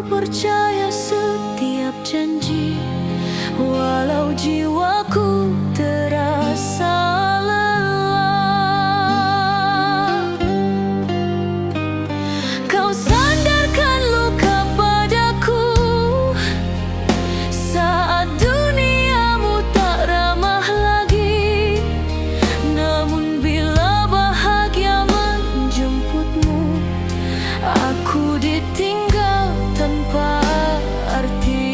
percaya setiap janji, walau jiwaku terasa lelah. Kau sandarkan luka padaku saat duniamu tak ramah lagi. Namun bila bahagia menjemputmu, aku ditinggal tanpa arti.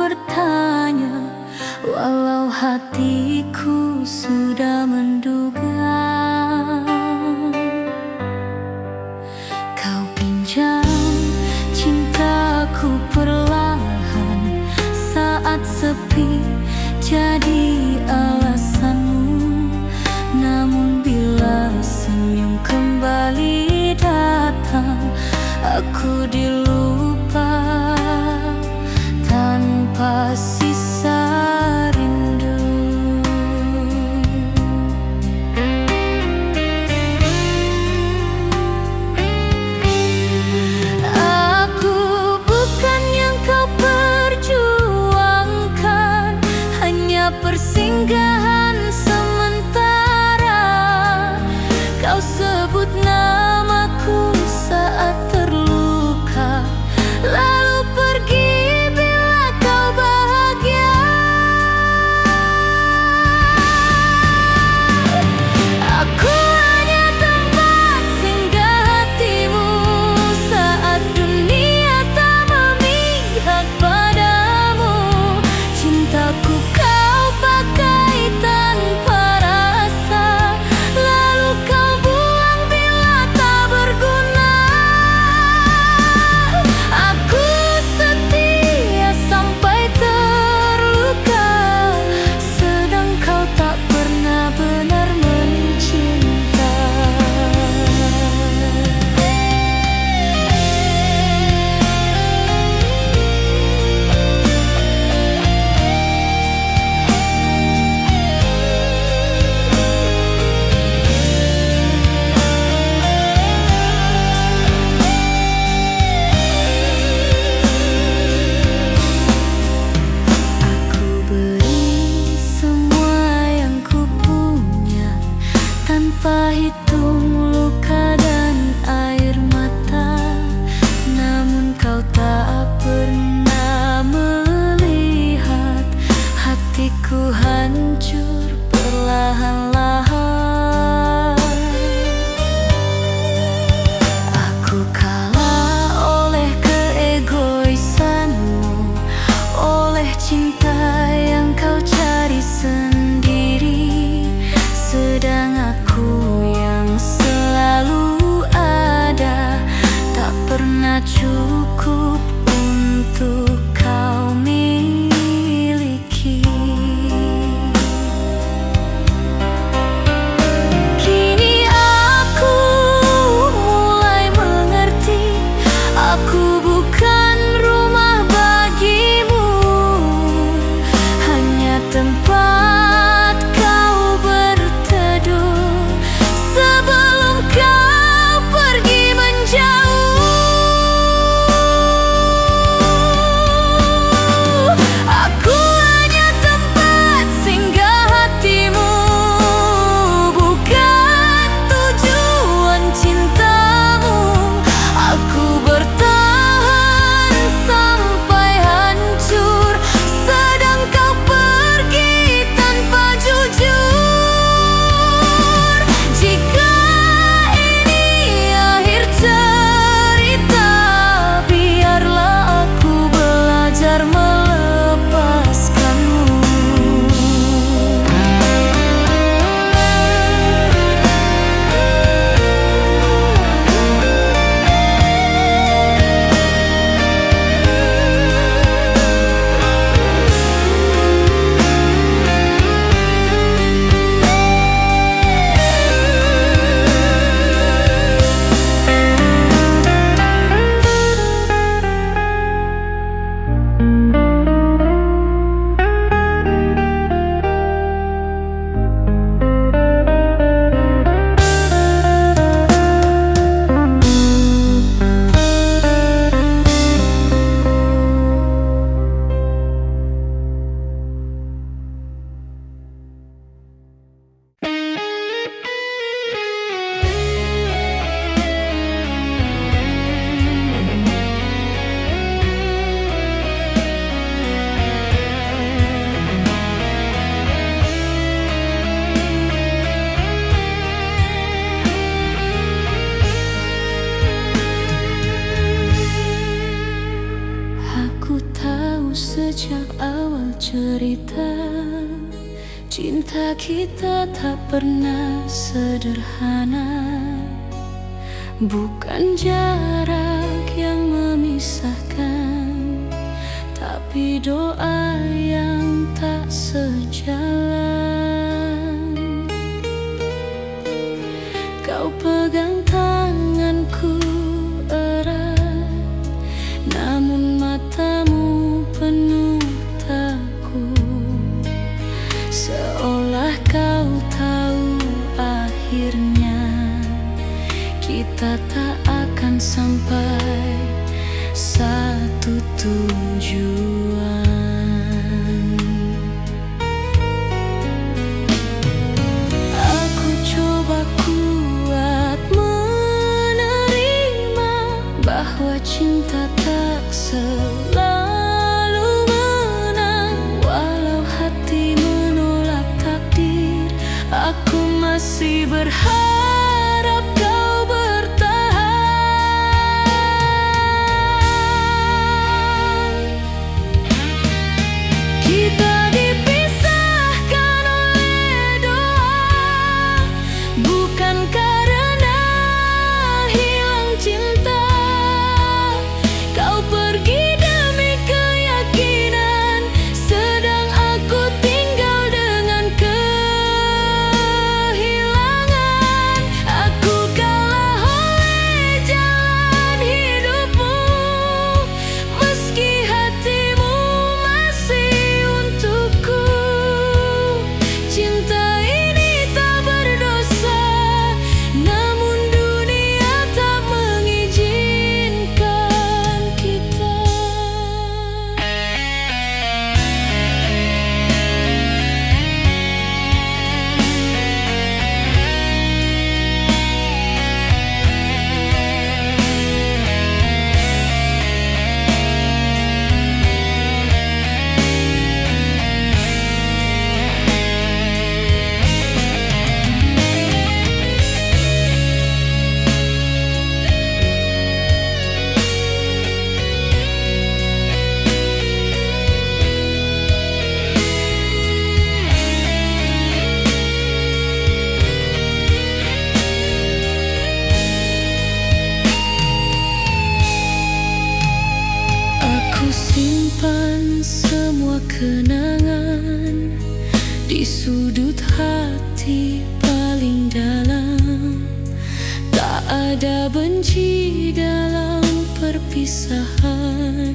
bertanya, walau hatiku sudah menduga. Kau pinjam cintaku perlahan saat sepi, jadi alasanmu. Namun bila senyum kembali datang, aku dilupa tanpa sisa rindu. tahu sejak awal cerita, cinta kita tak pernah sederhana. Bukan jarak yang memisahkan, tapi doa yang tak sejalan. Kau pegang tanganku erat, namun matamu penuh takut, seolah kau tahu akhirnya kita tak akan sampai satu tujuan. Aku coba kuat menerima bahwa cinta tak selalu menang. Walau hati menolak takdir, aku masih berharap kau bertahan. Kita dipisahkan oleh doa, bukan karena hilang cinta. Kau pergi demi keyakinan, sedang aku tinggal dengan kehilangan. Aku kalah oleh jalan hidupmu, meski hatimu masih untukku. Cinta ini tak berdosa, namun dunia tak mengizinkan kita. Aku simpan semua kenangan di sudut hati paling dalam. Tak ada benci dalam perpisahan,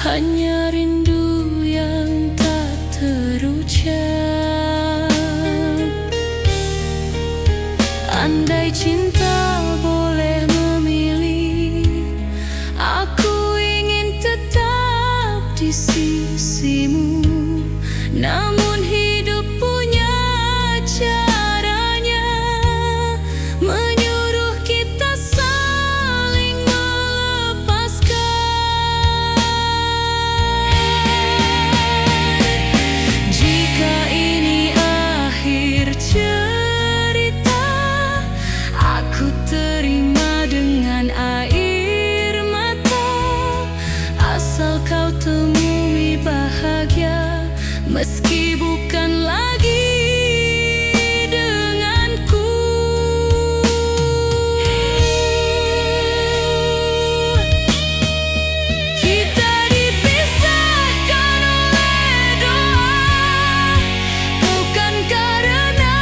hanya rindu yang tak terucap. Andai cinta boleh memilih, aku ingin tetap di sisimu. Namun hidup punya caranya, menyuruh kita saling melepaskan. Jika ini akhir cerita, aku terima dengan air mata, asal kau temui bahagia, meski bukan lagi denganku. Kita dipisahkan oleh doa, bukan karena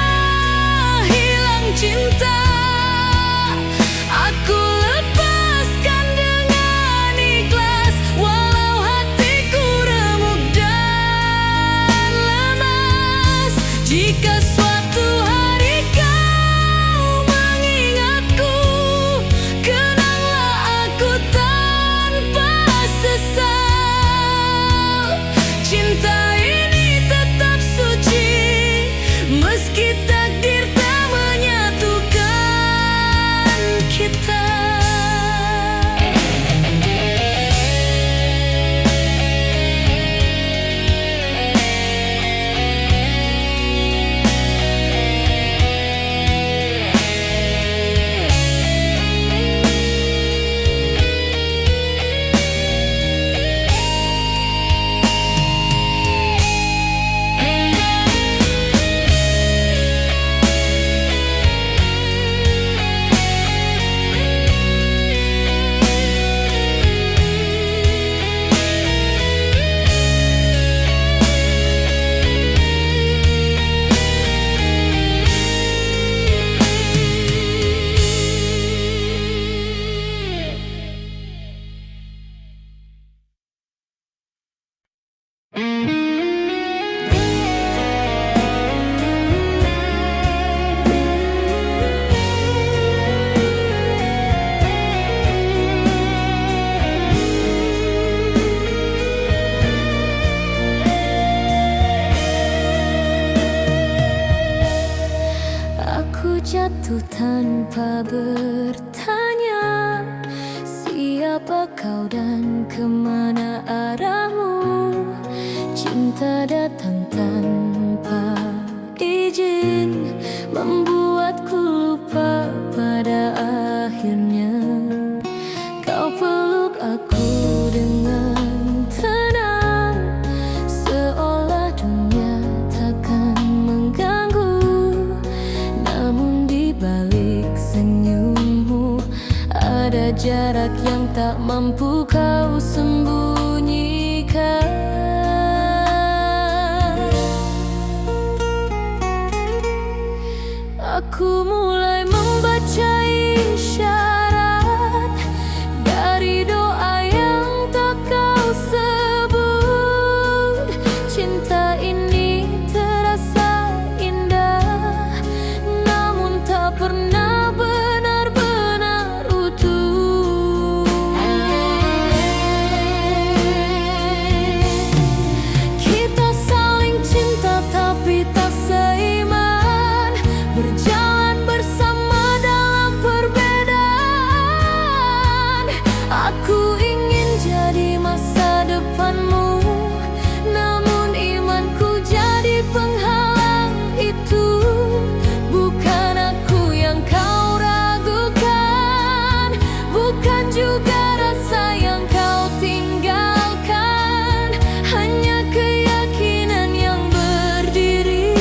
hilang cinta. Aku lepaskan dengan ikhlas, walau hatiku remuk dan lemas. begitu tanpa bertanya, siapa kau dan kemana arahmu? Cinta datang tanpa izin, membuatku lupa pada akhirnya. Kau peluk aku dengan tenang, seolah dunia takkan mengganggu. Namun di balik senyummu ada jarak yang tak mampu kau sembunyikan. Aku mulai membaca isyarat dari doa yang tak kau sebut. Cinta ini terasa indah, namun tak pernah benar-benar utuh. Kita saling cinta tapi tak seiman, berjalan bersama dalam perbedaan. Aku ingin jadi masa depanmu, namun imanku jadi penghalang itu. Bukan aku yang kau ragukan, bukan juga rasa yang kau tinggalkan. Hanya keyakinan yang berdiri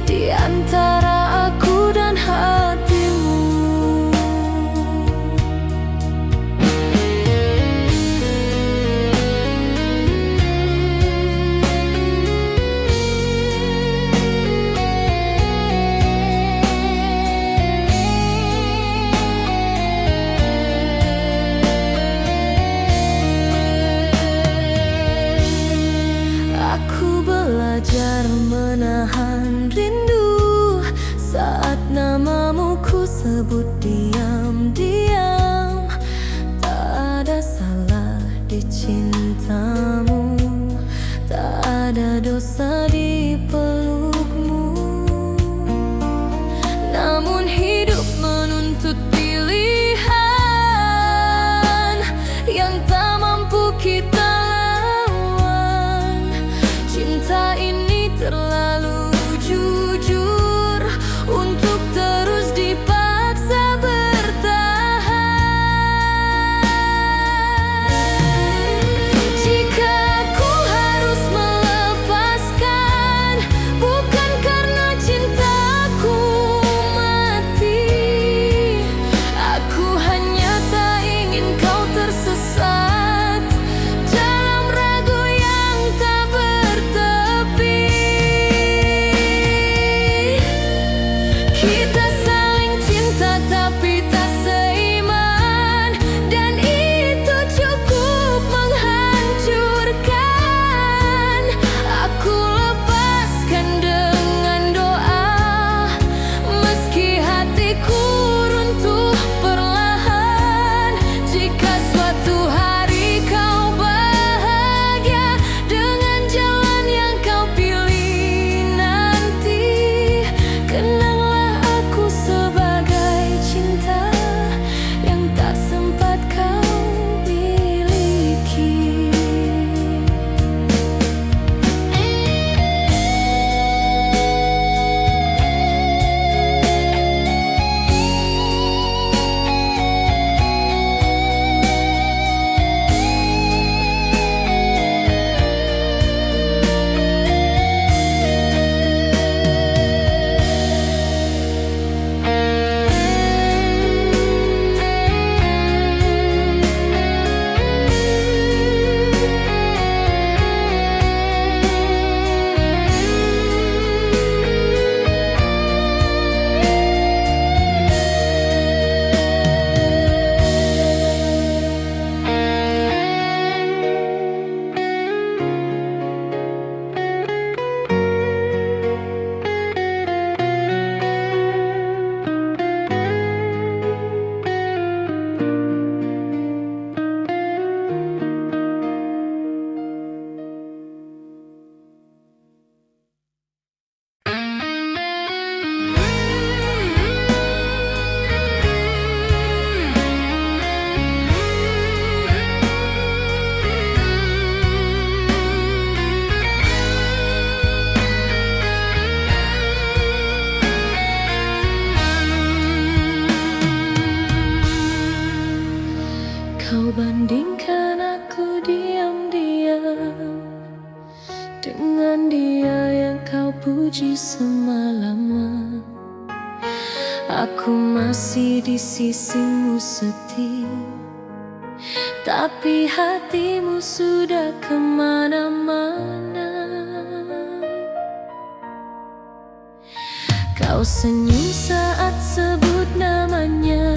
di antara aku dan hatimu. Aku belajar menahan rindu saat namamu ku sebut diam-diam. Tak ada salah di cintamu, tak ada dosa di pelukmu. Namun hidup menuntut pilihan yang tak mampu kita lawan. Cinta ini terlalu jujur untuk terus dipaksa bertahan. Jika ku harus melepaskan puji semalaman. Aku masih di sisimu setia, tapi hatimu sudah kemana-mana. Kau senyum saat sebut namanya,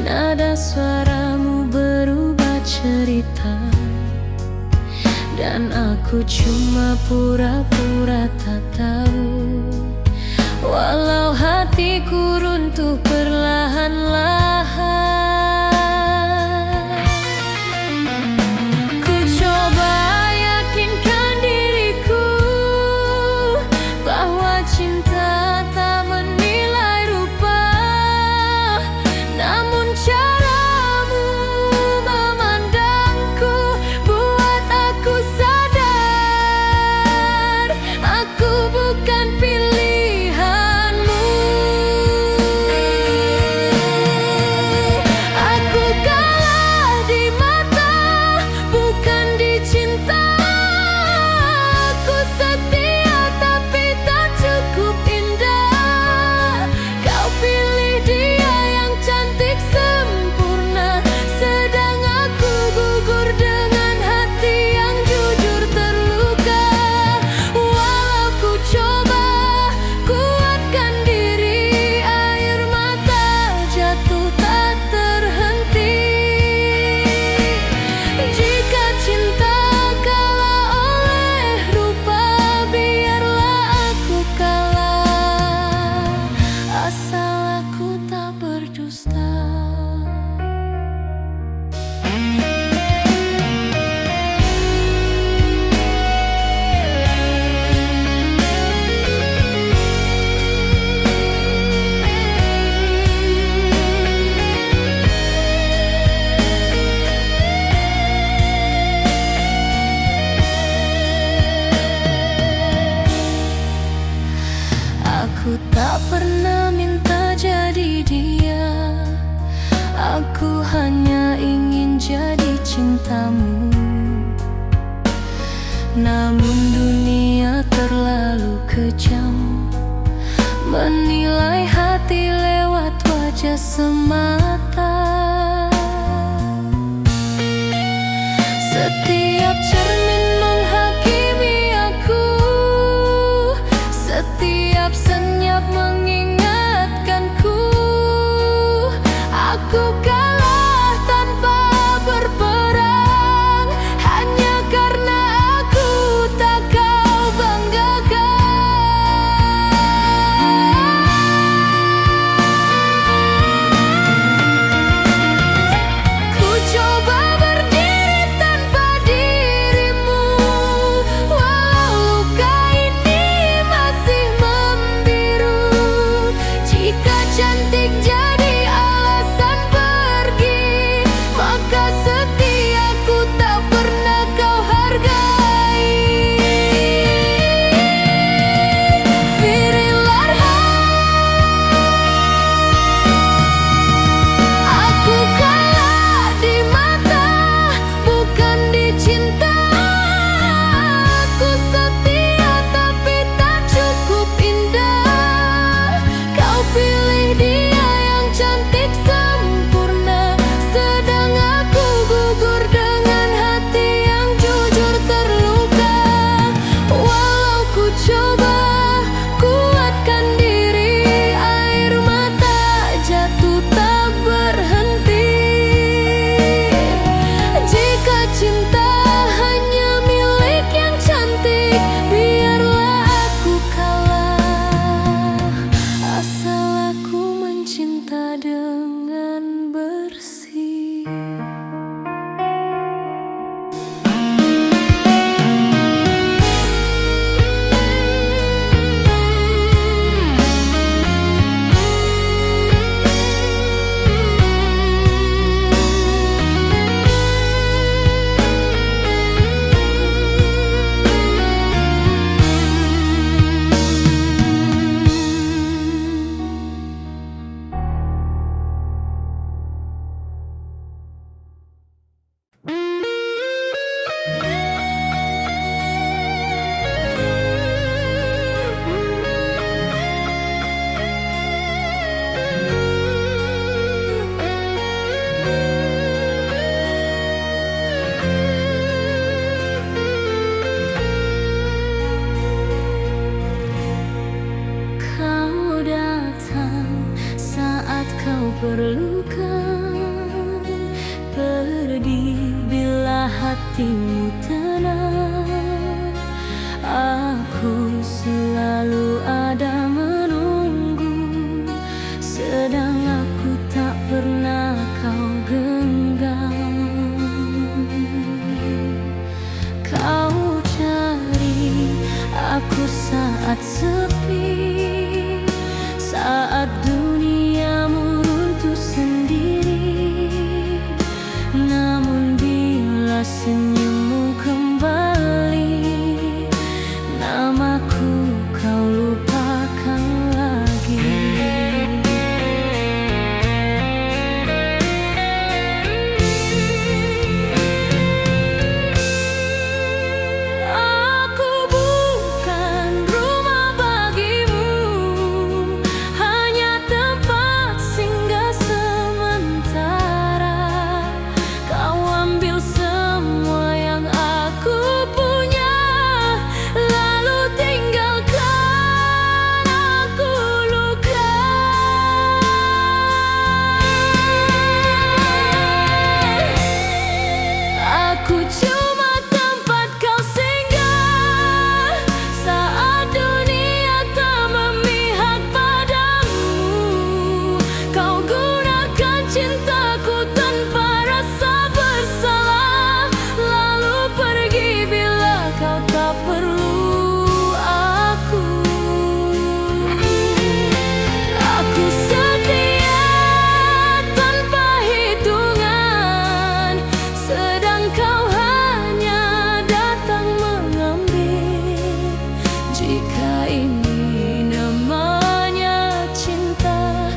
nada suaramu berubah cerita, dan aku cuma pura-pura tak tahu. Walau hatiku runtuh perlahan-lahan, ku coba yakinkan diriku bahwa cinta tak menilai rupa. Namun caramu memandangku buat aku sadar aku bukan pilihanmu. Aku kalah di mata, bukan di cinta. Aku setia tapi tak cukup indah. Kau pilih dia yang cantik sempurna, sedang aku gugur dengan hati yang jujur terluka. Walau ku coba kuatkan diri, air mata jatuh tak terhenti. Jika cinta kalah oleh rupa, biarlah aku kalah, asal aku tak berdusta. Aku tak pernah minta jadi dia, aku hanya ingin jadi cintamu. Namun dunia terlalu kejam, menilai hati lewat wajah semata. Setiap cermin menghakimi aku, setiap senyap mengingatkanku. Aku kalah tanpa berperang, hanya karena aku tak kau banggakan. kamu tenang. Aku selalu ada menunggu, sedang aku tak pernah kau genggam. Kau cari aku saat sepi, saat duniamu runtuh sendiri. Namun bila senyummu kembali, namaku kau lupakan lagi. Aku bukan rumah bagimu, hanya tempat singgah sementara. Kau ambil semua yang aku punya, lalu tinggalkan aku luka. Aku cuma tempat kau singgah saat dunia tak memihak padamu. Kau gunakan cintaku tanpa rasa bersalah, lalu pergi bila kau tak perlu aku. Aku setia tanpa hitungan, sedang kau hanya datang mengambil. Jika ini namanya cinta,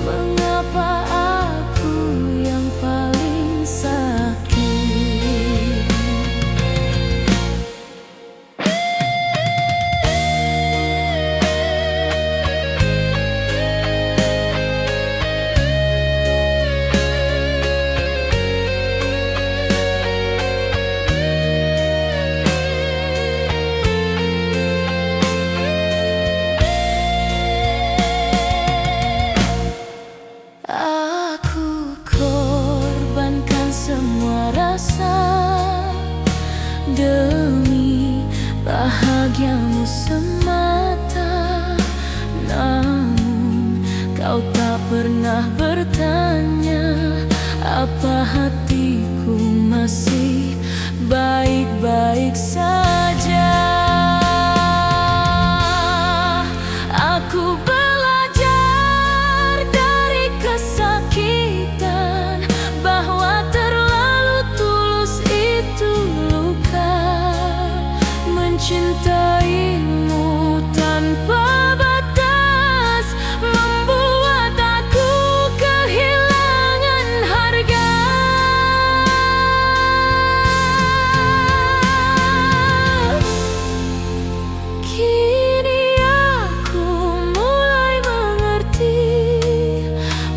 mengapa aku yang paling sakit? Aku korbankan semua rasa demi bahagiamu semata. Namun kau tak pernah bertanya apa hatiku masih baik-baik saja. Aku belajar dari kesakitan bahwa terlalu tulus itu luka. Mencintaimu tanpa batas membuat aku kehilangan harga. Kini aku mulai mengerti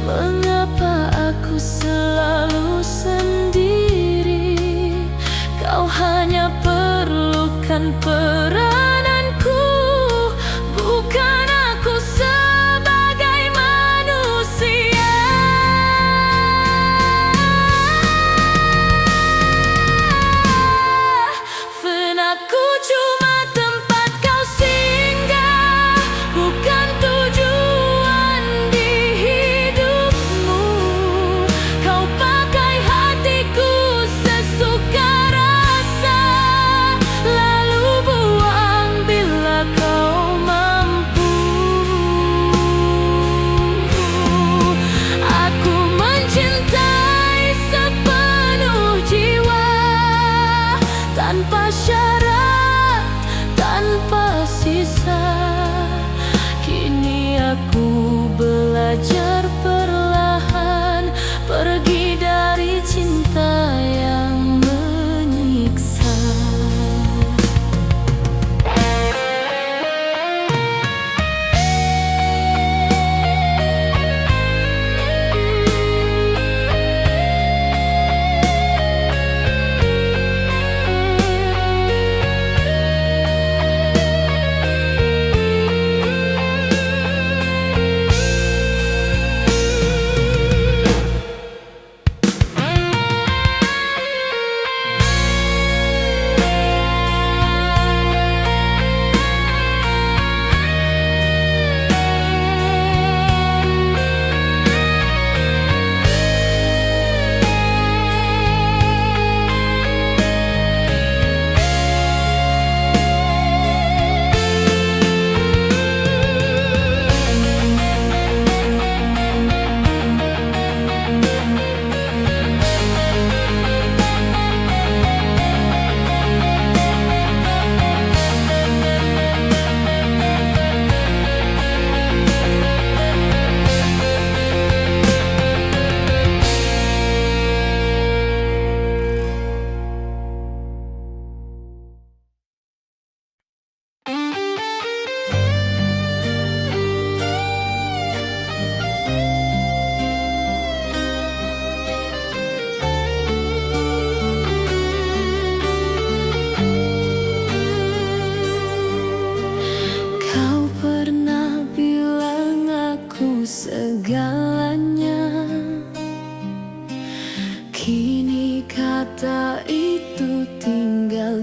mengapa aku selalu sendiri. Kau hanya perlukan perananku, bukan aku sebagai manusia. Benakku cuma tempat kau singgah, bukan tujuan di hidupmu. Kau pakai hatiku sesuka rasa, lalu buang bila kau mampu. Aku mencintai sepenuh jiwa, tanpa syarat, tanpa sisa. Kini aku belajar perlahan pergi dari cinta yang menyiksa.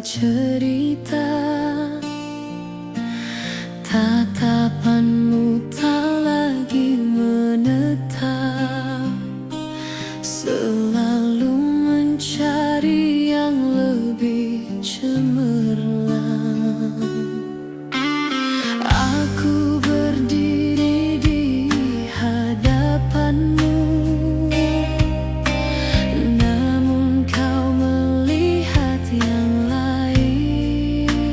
cerita, tatapanmu tak lagi menetap, selalu mencari yang lebih cemerlang. Aku berdiri di hadapanmu, namun kau melihat yang lain.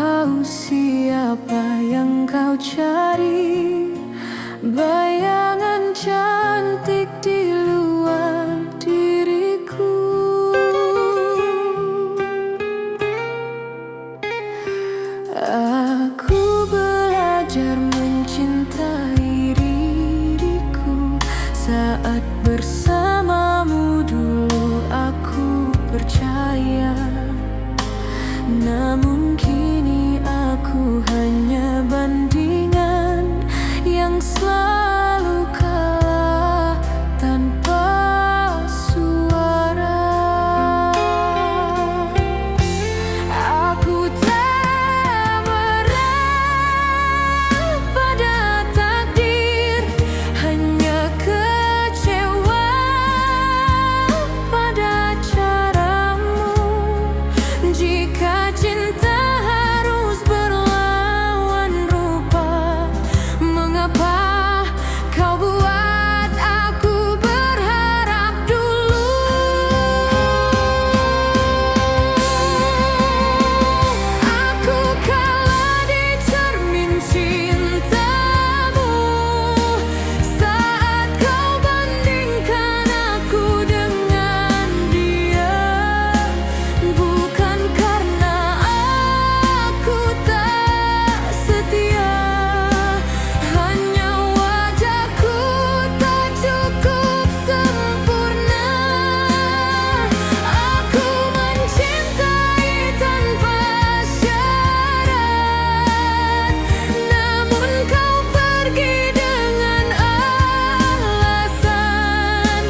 tahu siapa yang kau cari, bayangan cantik di luar diriku. Aku belajar mencintai diriku saat bersamamu. Dulu aku percaya, namun kini aku hanya bandingan yang selalu kalah tanpa suara. Aku tak berharap pada takdir, hanya kecewa pada caramu. Jika cinta harus berlawan rupa, mengapa kau buat aku berharap dulu? Aku kalah di cermin cintamu saat kau bandingkan aku dengan dia. Bukan karena aku tak setia, hanya wajahku tak cukup sempurna. Aku mencintai tanpa syarat, namun kau pergi dengan alasan.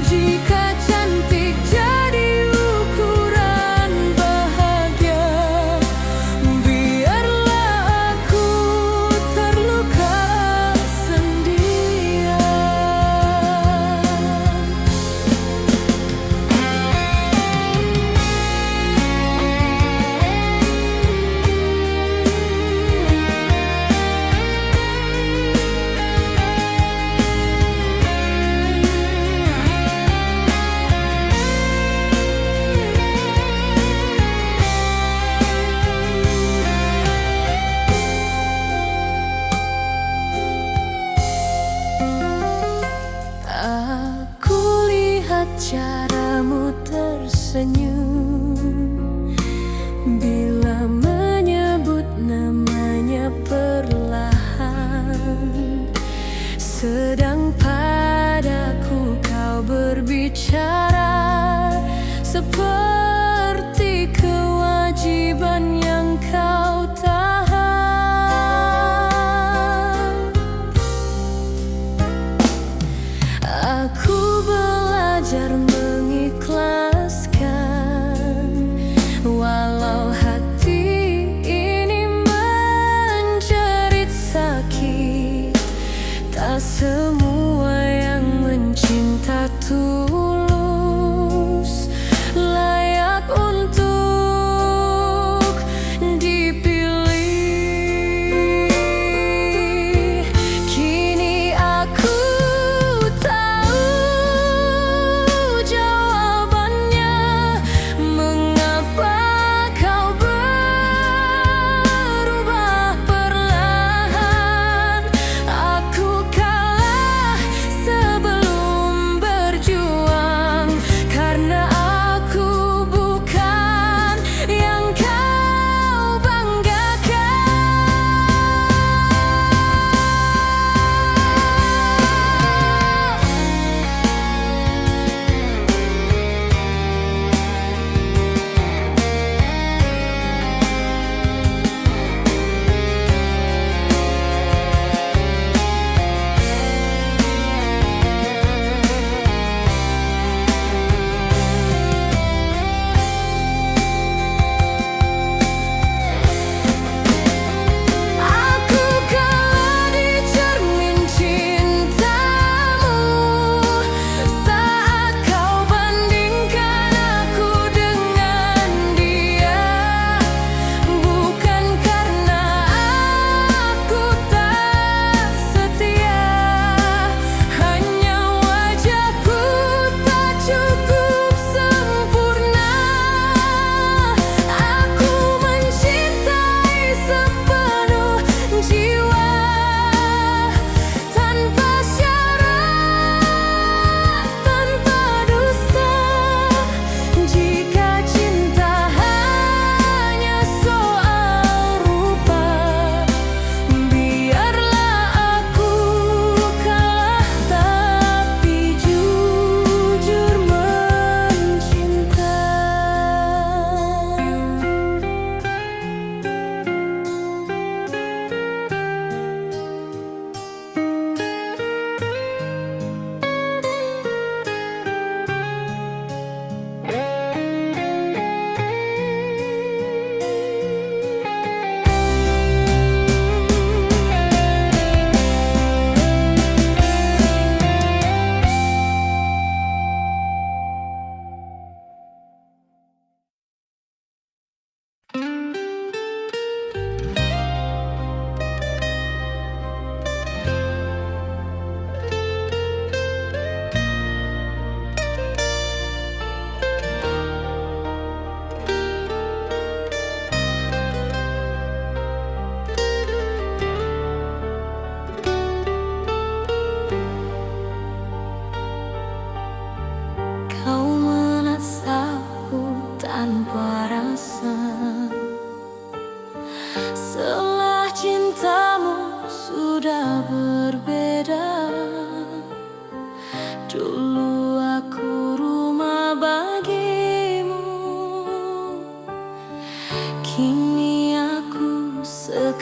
Jika cantik jadi ukuran bahagia, biarlah aku terluka sendirian. Aku lihat caramu tersenyum bila menyebut namanya perlahan, sedang padaku kau berbicara seperti kewajiban yang kau tahan. Aku belajar mengikhlaskan, walau hati ini menjerit sakit. Tak semua yang mencinta tulus layak untuk dipilih. Kini aku tahu jawabannya, mengapa kau berubah perlahan. Aku kalah sebelum berjuang.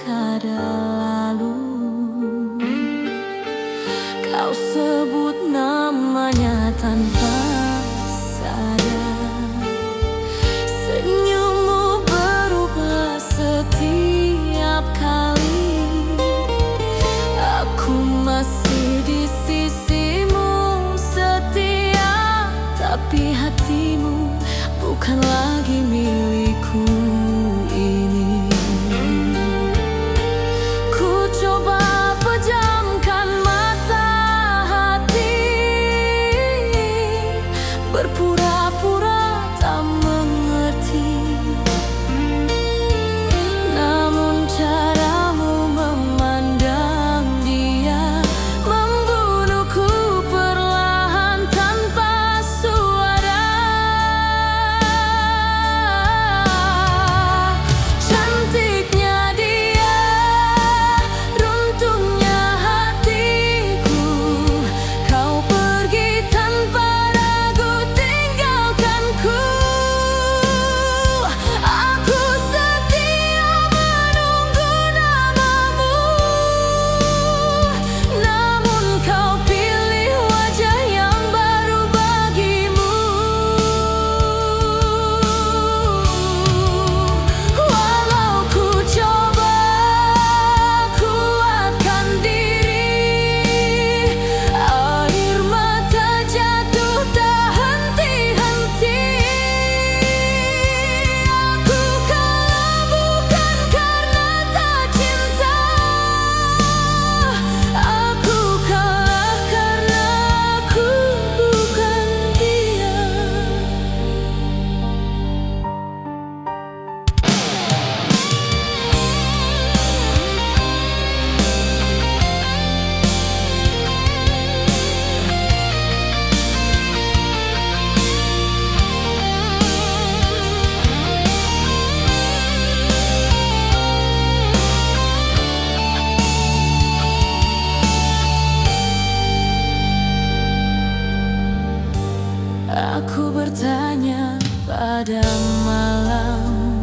dekada lalu. Kau sebut namanya tanpa sadar. Senyummu berubah setiap kali. Aku masih di sisimu setia, tapi hatimu bukan lagi milikku ini. Ku coba pejamkan mata hati, berpura-pura tak mengerti. Namun caramu memandang dia membunuhku perlahan tanpa suara. Cantiknya dia, runtuhnya hatiku. Kau pergi tanpa ragu tinggalkanku. Aku setia menunggu namamu, namun kau pilih wajah yang baru bagimu. Walau ku coba kuatkan diri, air mata jatuh tak henti-henti. Aku kalah bukan karena tak cinta, aku kalah karena aku bukan dia. Aku bertanya pada malam,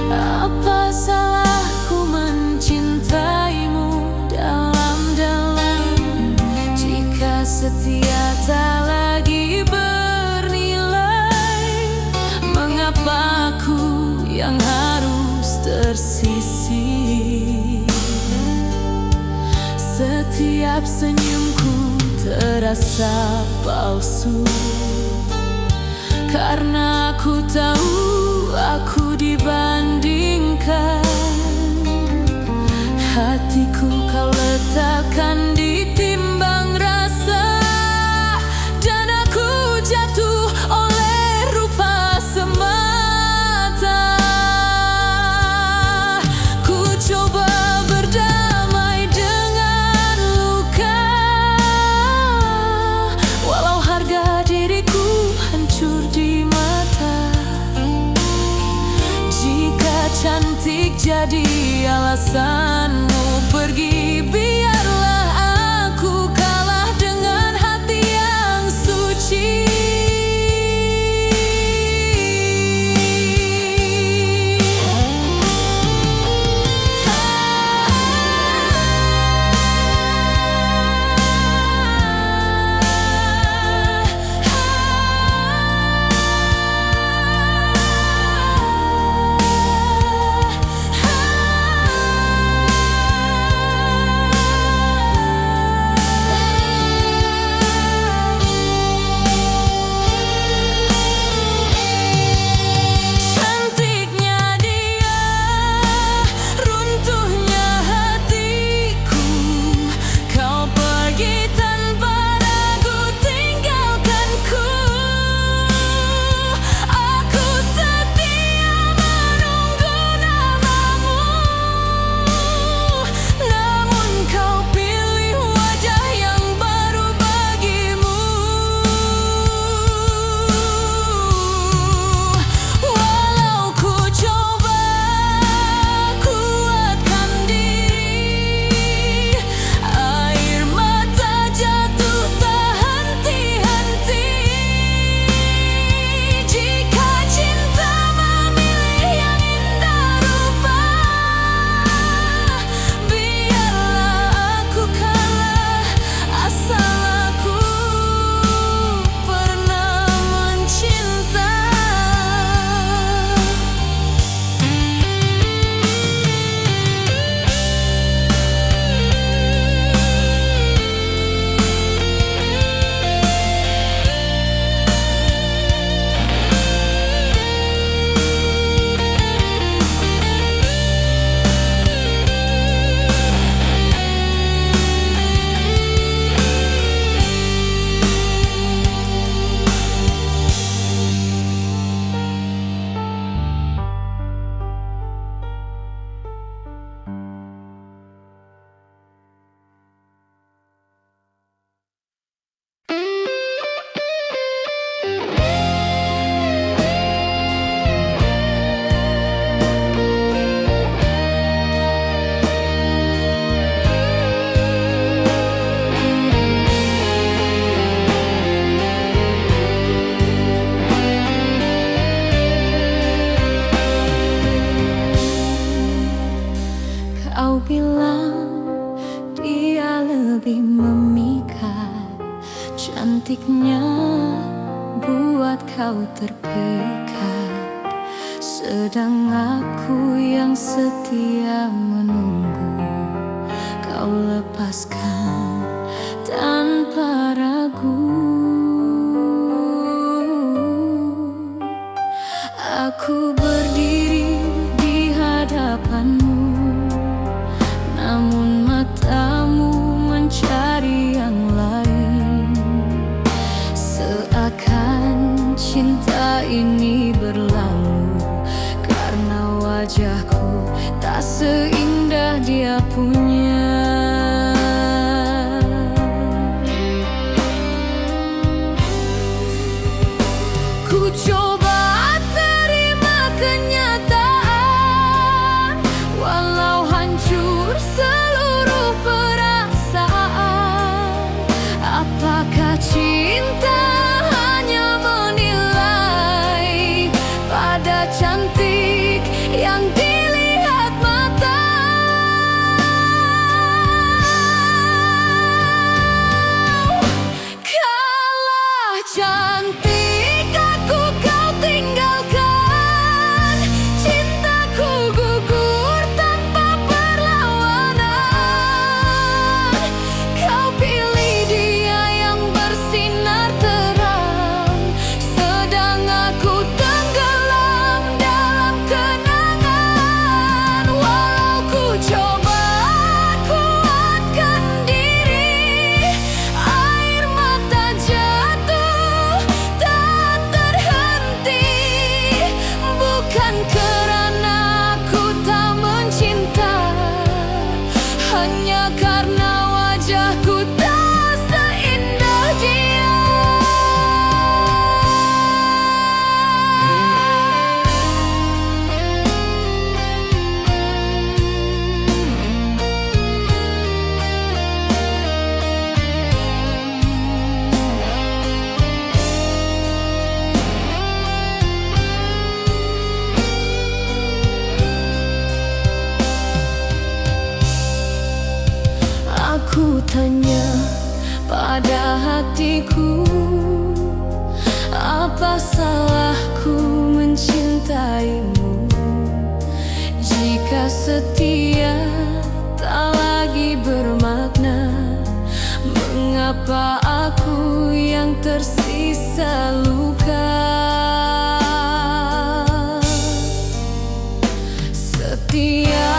apa salahku mencintaimu dalam-dalam? Jika setia tak lagi bernilai, mengapa aku yang harus tersisih? Setiap senyumku terasa palsu, karena aku tahu aku dibandingkan. Hatiku kau letakkan di timbang rasa, dan aku jatuh oleh rupa semata. Ku coba berdamai dengan luka, walau harga diriku hancur di mata. Jika cantik jadi alasanmu pergi, biarlah aku kalah dengan hati yang suci. Kau bilang dia lebih memikat, cantiknya buat kau terpikat. Sedang aku yang setia menunggu kau lepaskan tanpa ragu. Aku berdiri di hadapanmu, namun matamu mencari yang lain. Seakan cinta ini berlalu, karena wajahku tak seindah dia punya. Ku coba terima kenyataan, walau hancur seluruh perasaan. Apakah cinta hanya menilai pada cantik yang dilihat mata? Kalah cantik aku kau tinggalkan, cintaku gugur tanpa perlawanan. Kau pilih dia yang bersinar terang, sedang aku tenggelam dalam kenangan. Walau ku coba kuatkan diri, air mata jatuh tak terhenti. Bukan karena aku tak mencinta, hanya karena wajahku tak seindah dia. Aku tanya pada hatiku, apa salahku mencintaimu? Jika setia tak lagi bermakna, mengapa aku yang tersisa luka? Setia